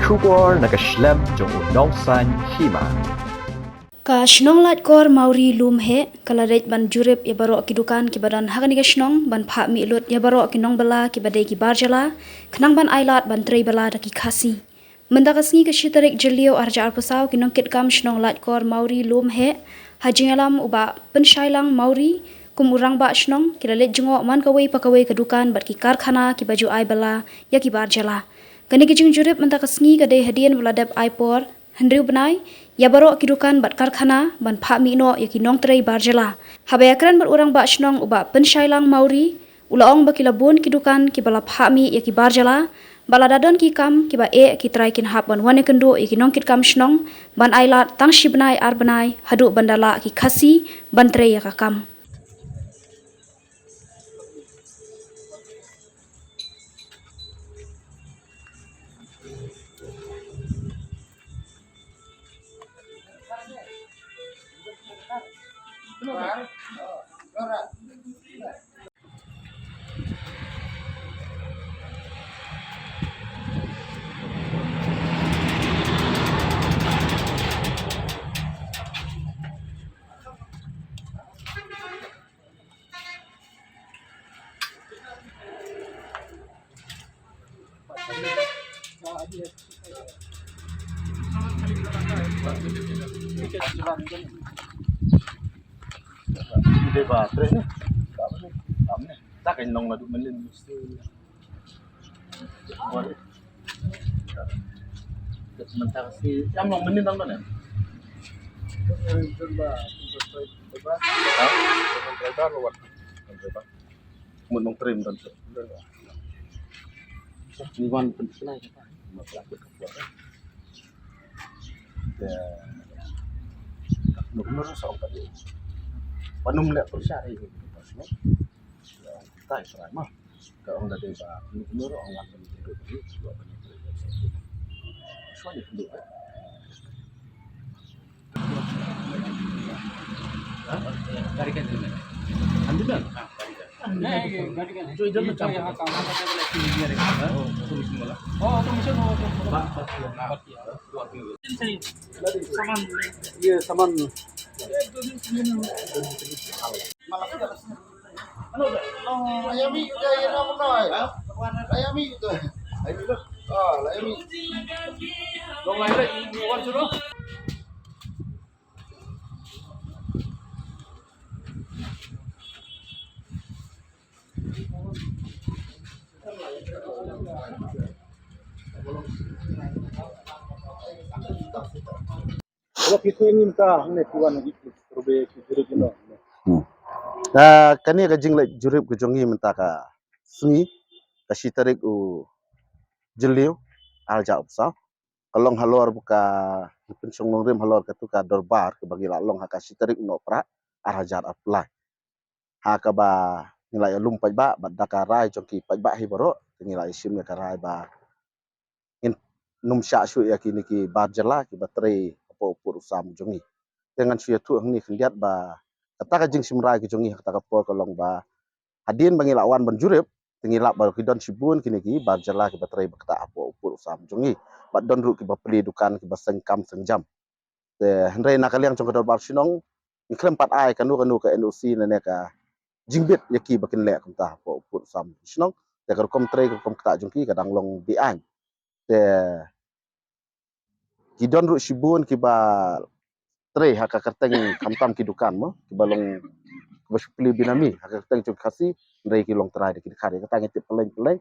Shubor nakaslem jong unongsan hima. Ka shnong lat kor mauri lum he kalaret ban jurep ya baro ki dukan ki badan hagani ka shnong ban pha mi lut ya baro ki nong bala ki badai ki barjala khnang ban ailat ban trei bala da ki khasi menda ka sngi ka shitarek jelio arja arpasaw ki nong kit kam shnong lat kor mauri lum he hajingalam uba penshailang mauri kum urang ba shnong ki lalet jungo man ka wei pakawei ka dukan bat ki karkhana ki baju ai bala ya ki barjala kani ki jing jurep menda ka sngi ka dei hadian vladap aipor Hendriu benai, ya baro kidukan bat karkhana ban pha mi no ya ki nong trei barjela. Habayakran bat orang ba shnong uba penshailang mauri, ulaong ba kilabun kidukan ki bala pha mi ya ki barjela, bala dadon ki kam ki ba ki trai kin hap ban wane kendo ya ki nong kit kam shnong, ban ailat tang shi benai ar benai, hadu bandala ki khasi ban trei ya ka kam. Ide baterai nih, kamu nih, tak kayak nong ngaduk melin mesti. Boleh. Sementara si, yang nong melin nong mana? Mau nong trim dan Iwan pensilai kata, mau pelaku keluar. Ya, nong soal tadi. Panum lihat perusahaan ini, tak istilahnya mah. Kalau nggak ada nur orang akan hidup ini dua banyak soalnya hidup. Garikan dulu. Ambil garikan. Cuy jangan campur. Oh, komisi mau. Saman. Iya, saman. Layami udah ya nama noi. Layami udah. Ayo dah. Ah, layami. Dong lain lagi, iwan suruh. Kalau kita ingin kah, ini tuan itu berbeza jurus Kani ka jingle jurib ka jongi minta ka sungi ka shitarik u jeliu alja upsa kalong halor buka pensong nong rim halor ka tu ka dorbar ka bagi lalong ha ka shitarik no pra arhajar apply ha ka ba nilai lum paj ba daka rai jongki paj ba hi baro nilai sim ka rai ba in num sha shu ya kini ki barjala ki batre apo pur usam jongi dengan shu tu ni kendiat ba kata ka jing simrai ki jongi kata ka po kalong ba hadin bangi lawan banjurip tingi lak ba kidon sibun kini ki barjala ki batrai bakta apo upur usam jongi bat don ru ki bapeli dukan ki baseng kam sengjam te hendrai nakaliang jong kador bar sinong ni klem pat ai kanu kanu ka NOC nene ka jingbit yaki bakin lek kunta apo upur usam sinong te kar kom trai kom kta jongki kadang long bi an te kidon ru sibun ki ba trai haka kerteng kamtam ki dukan mo ki balong beli binami haka kerteng jong kasi ndai ki long trai ki khari kata ngitip peleng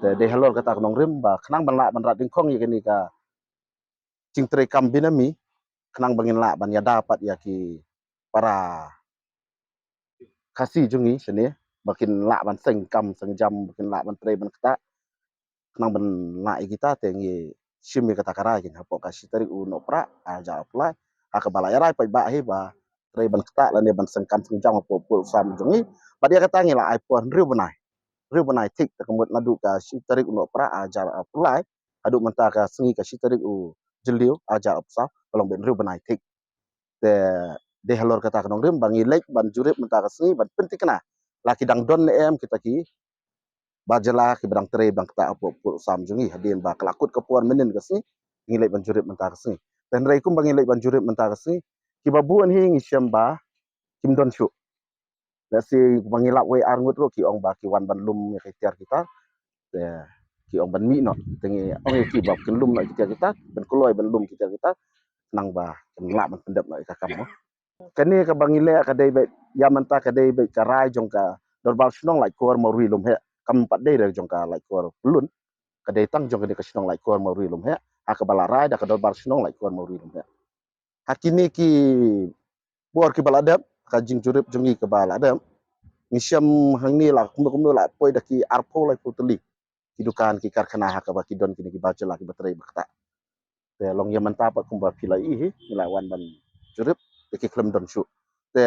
de halor kata nong rim ba khnang ban la ban rat dingkong ye ni ka cing trai kam binami khnang bangin la ban ya dapat ya ki para kasi jungi sini bakin la ban seng kam seng jam bakin la ban trai ban kata khnang ban la kita tengi sim kata kara kin hapo kasi tari uno pra aja apply haka bala ya rai pa ba he ba trai ban kata lan ban seng kam seng jam hapo pul sam jungi ba dia kata ngi la iPhone riu banai tik kemut nadu ka si tarik uno pra ajar apply adu menta ka sengi ka si tarik u jeliu ajar apsa kalau ben riu banai tik de halor kata kanong rim bangi lek ban jurip menta ka sengi ban penting kena laki dang don em kita ki bajala ki barang tere bang kata apo sam jungi hadin ba kelakut kepuan menen kesni ngilai banjurip mentah kesni dan rai kum bangilai banjurip mentah kesni ki babuan hi ngisyam ba kim don syu lasi bangilap we arngut ro ki ong ba ki wan ban lum ya tiar kita ya ki ong ban mi no tengi ong ki ba kin lum no kita ban kuloi ban lum kita nang ba lak ban pendap no ka kam kani ka bangile ka dei be ya manta ka dei be karai jong ka dorbal snong lai kor morui lum he kam pat dei jong ka lai kor lun ka dei tang jong ka dei ka snong lai kor morui lum he ha ka bala rai da ka dorbal snong lai kor morui lum he hakini ki bor ki bala dam ka jing jurip jongi ka bala dam ngisyam hangni la kum la poi da ki arpo lai putli ki dukan ki karkhana ha ka ba ki don ki bajala ki batrai bakta te long ya manta pa kum ba pilai hi nila wan ban jurip ki klem don syu te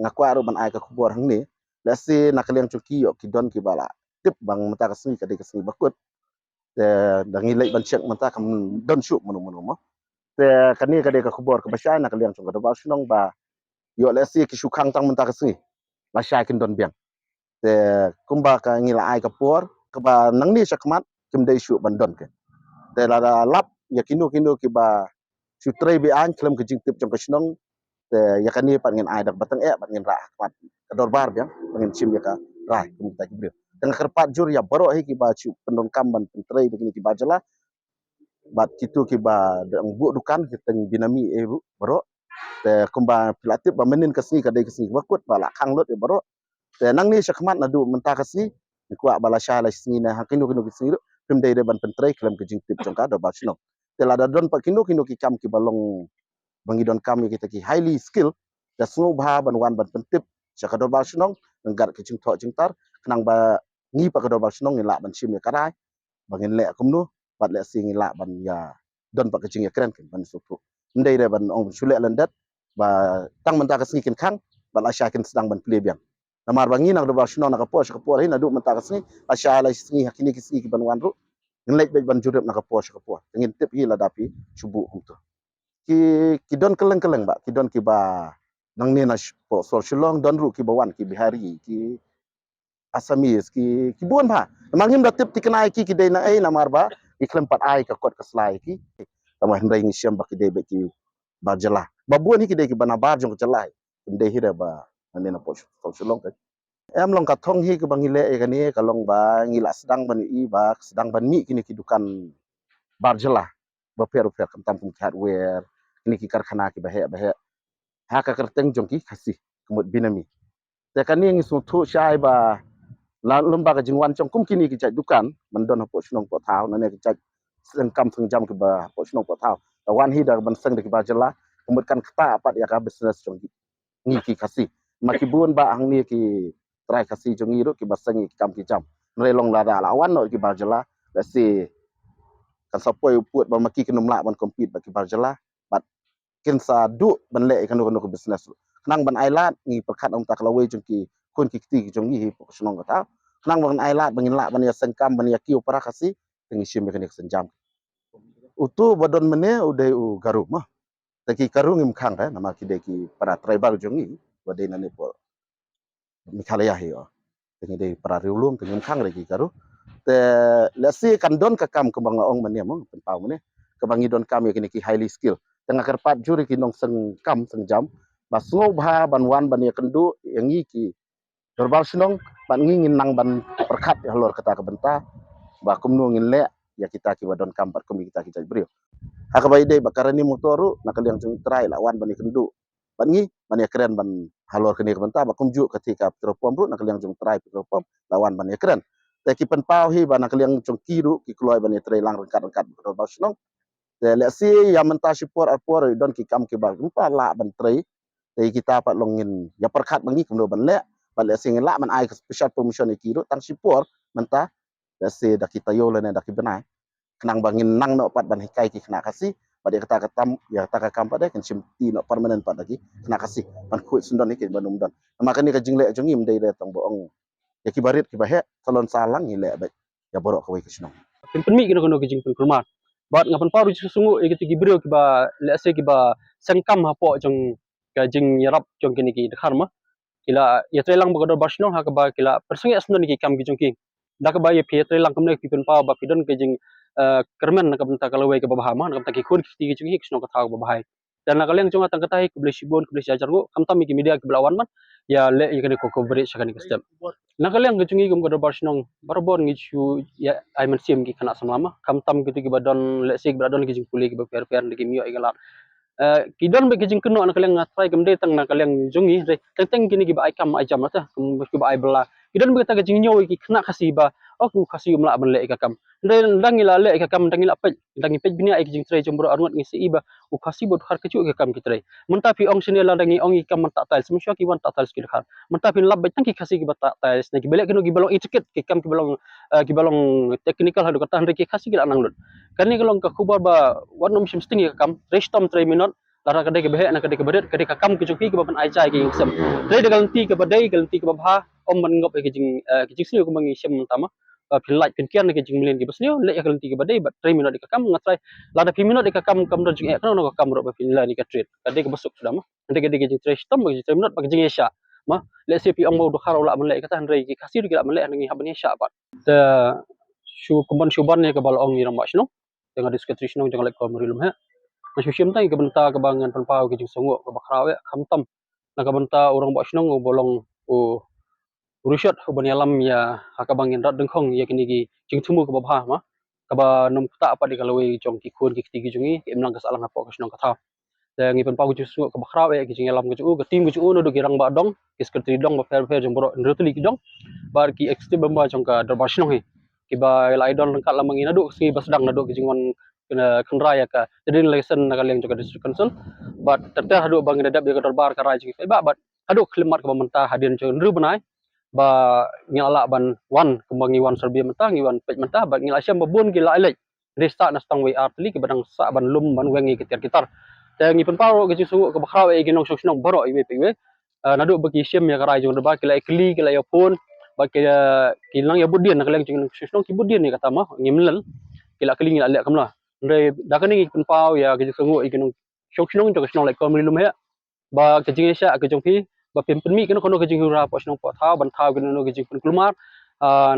ngakwa ro ban ai ka kubor hang ni lasi nakaliang chuki yo ki don ki bala tip bang mata kasni ka de kasni bakut te dangi lei ban chek mata kam don syu munu mo te kani ka de ka kubor ka basai nakaliang chung ka ba snong ba yo lasi ki shukhang tang mata kasni la shai kin don biang te kumba ka ngila ai ka por ka ba nang ni sakmat kim dei syu ban don ke te la lap ya kinu ki ba syu trei bi an klem ka jing tip chung ka snong te yakani pat ngin ai dak batang pat ngin ra mat kador bar biang ngin chim ya ka rai kum ta kibrio teng kerpat jur ya baro hi ki ba chu pendong kamban pentrei begini ki bajala bat kitu ki ba dang bu dukan ki teng binami e bu baro te kumba pilatip ba menin kasni ka dei kasni bakut bala khang lot e baro te nang ni sakmat na du menta kasni ni kwa bala sha la sni na hakinu kisni ru pim dei de ban pentrei klem ki jing tip jongka do ba sino te la da don pa kinu ki kam ki balong bangidon kami kita ki highly skill da snow ba ban wan ban pentip saka do ba snong ngar ki jing tho jing tar kenang ba ngi pa ka do ba snong ni la ban sim ya karai bangin le kum nu bat le sing la ban ya don pa ka jing ya kren ban supu ndai de ban ong sule landat ba tang menta ka sni kin khang ba la sha kin sedang ban ple biang namar bangi nak do ba snong nak po saka po hin adu menta ka sni la sha la sni hakini ki sni ki ban wan ru nglek be ban jurep nak po saka po ngin tip hi la dapi chubu kum tu ki don keleng ba ki don ki ba nang ni na po so shilong don ru ki bawan ki bihari ki asamis ki buan ba mangim da tip tikenai ki dei na ai na marba ki klempat ai ka kot ka slai ki tama hendai ngi syam ba ki dei be ki barjala babuan ki dei ki bana bar jong chalai dei hira ba nang na po so shilong ka em long ka thong hi ki bangile e kani ka long ba ngila sedang ban i ba sedang ban mi kini ki dukan barjala ba per kam tam kum hardware ini ki karkhana ki bahe ha ka kerteng jong ki khasi kemut binami te kan ni su thu shai ba la lomba ka jingwan chong kum kini ki chai dukan mandon po snong po thau na ne ki chai seng kam seng jam ki ba po snong po thau ta wan hi da ban seng de ki ba jala kemut kan kata apat ya ka business jong ni ki khasi makibun ba ang ni ki try khasi jong ni ro ki ba seng ki kam ki jam re long la da la wan no ki ba jala la si kan sapoi puat ba maki kenum la ban compete ba ki ba jala kin sa du ban le kan no ko business nang ban ailat ngi perkat ong tak lawe jong ki kun ki ti jong ni po snong ta nang ban ailat bangin la ban ya sengkam ban ya kiu para kasi ngi sim mekanik senjam utu badon mene ude u garu mah taki karu ngim khang ha nama ki de ki para tribal jong ni bade na ne po mikhalaya hi o ngi de para riulum ngim khang re ki karu te lesi kan don ka kam ke bang ong mane mo pen pau mane ke bangi don kam ya ki highly skill tengah kerpat juri ki nong seng kam seng jam ba sngo ba ban wan ban ya kendu yang ki dorbal snong ban ngin nang ban perkat ya lor kata ke benta ba kumnu ngin le ya kita ki wadon kam pat kum kita ki jai brio ha ka bai dei bakarani motoru nak liang chung trai la wan ban kendu ban ngi ban ya keren ban halor ke ni ke benta ba kum ju ketika petropom ru nak liang chung trai petropom lawan ban ya keren te ki pen pau hi ban nak liang chung kiru ki kloi ban ya trai lang rengkat dorbal snong te le si ya menta support apor don ki kam ki ba pa la ban trei te kita pat longin ya perkat bangi kum ban le ba le sing la man ai special permission ki ro tang support menta le si da kita yo le da ki benai kenang bangin nang no pat ban hikai ki kena kasih pada kata katam ya kata kam pada kan simti no permanent pat lagi kena kasih ban kuit sundon iki ban umdan maka ni ka jingle jongi mdei le tang boong ya ki barit ki bahe salon salang ni le ba ya borok ko ki snong penmi kino kono kijing pen kurmat bat ngapan paru sungu e kiti gibrio ki ba lese ki ba sengkam hapo jong ka jing yarap jong kini ki dekhar ma kila ya trelang ba do basno ha ka ba kila persengi asno ni ki kam ki jong ki dak ba ye phe tre lang kam ne ki pen pa ba pidon ke jing kermen nak benta kalau ke babah ma nak benta ki khun ki jing hik sno ka thau babah dan nak leng jonga tang katai ke beli sibon ke beli ajar go kam tam ki media ke belawan man ya le ye ko coverage kan ke step nak leng ke jungi gum ko bar snong barbon ngi chu ya ai man sim ki kana samlama kam tam ki ki badon le sik badon ki jing puli ki ba per per ki mio igalat kidon be kijing keno nak kaleng ngatrai kemde tang nak kaleng jungi re teng kini ki ba ikam ajam ata ki ba ai bela kidon be ta kijing nyoy ki kena kasi ba aku kasi mla ban le ikam ndang ila le ikam ndang ila pej ndang pej bini ai kijing trai jombro arngat ngisi iba u kasi bot har kecu ikam ki trai menta pi ong sini la dangi ong ikam menta tal semisya ki wan ta tal skil khar menta pi lab tang ki kasi ki bata tal sne ki belek keno ki balong etiket ki kam ki balong technical hadu kata hande ki kasi ki anang lut kani kalong ka kubar ba wan nom sim sting ikam restom trai minot lara kadai ke behek nak kadai ke badet kadai ka kam ke joki ke bapan ai chai ke sem trai de galanti ke badai galanti ke babha om man ngop ke jing sini ko mangi sem tama pilai pin kian ke jing milen ke basnio le galanti ke badai bat trai minot de ka kam ngatrai lada pi minot de ka kam kam do jing ek no ka kam ro ba pin la ni ka trade kadai ke basuk sudah ma ande kadai ke jing trai stom ke trai minot ba ke jing esya ma le se pi ong mo do kharo la man le ka tan rei ke kasir ke la man le ngi habani esya bat te shu kumbon shuban ne ke bal ong ni ram masno dengan diskusi nong jangan lek ko merilum ha Masyusyam tay kabanta kabangan panpaw ki jing songo ka bakrawe kamtam na kabanta orang ba shnong bolong o rushot ubani alam ya hakabangin rat dengkhong ya kini gi jing thumu ka babha ma kaba num ta apa di kaloi jong ki khun ki tigi jungi ki emlang ka salang apo ka shnong ka tha da ngi panpaw ki songo ka bakrawe ki jing alam ka ju ka tim ki ju no do ki rang ba dong ki skri dong ba fer fer jong boro ndrutli ki dong bar ki extreme ba jong ka dar ba shnong he ki ba lai don lengkap lamang ina do si basdang na do ki jing wan kena kenraya ka jadi lesson nak kaleng juga district council but terteh hadu bang dadap dia terbar ka rai jingi ba but hadu klimat ka mentah hadian jo ndru benai ba ngala ban wan kembangi wan serbia mentah ngi wan pej mentah ba ngila syam babun gila elek resta na stang we artli ke badang sa ban lum ban wengi ke kitar te ngi pen paro ke sungu ke bakrawe ke nong sok boro iwe piwe nadu bagi syam ya ka rai jo ba kila ikli kila ya pun ba ke kilang ya budien nak kaleng jing sok ki budien ni kata mah ngi melal kila kling ila lek kamla ndai dakani pen pau ya ke sungu ikinung shok shnong to shnong like komri lum he ba ke jing sha ke jong pi ba pem pen mi ke no kono ke jing hura po shnong po tha ban tha ke no ke jing pen kulmar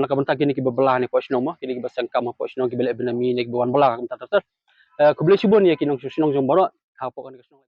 nak ban ta kini ki bebelah ni po shnong ma kini ki basang kam po shnong ki belek benami ni ki wan belah kam ta ta ku beli subon ya kinong shnong jong baro ha po kan ke shnong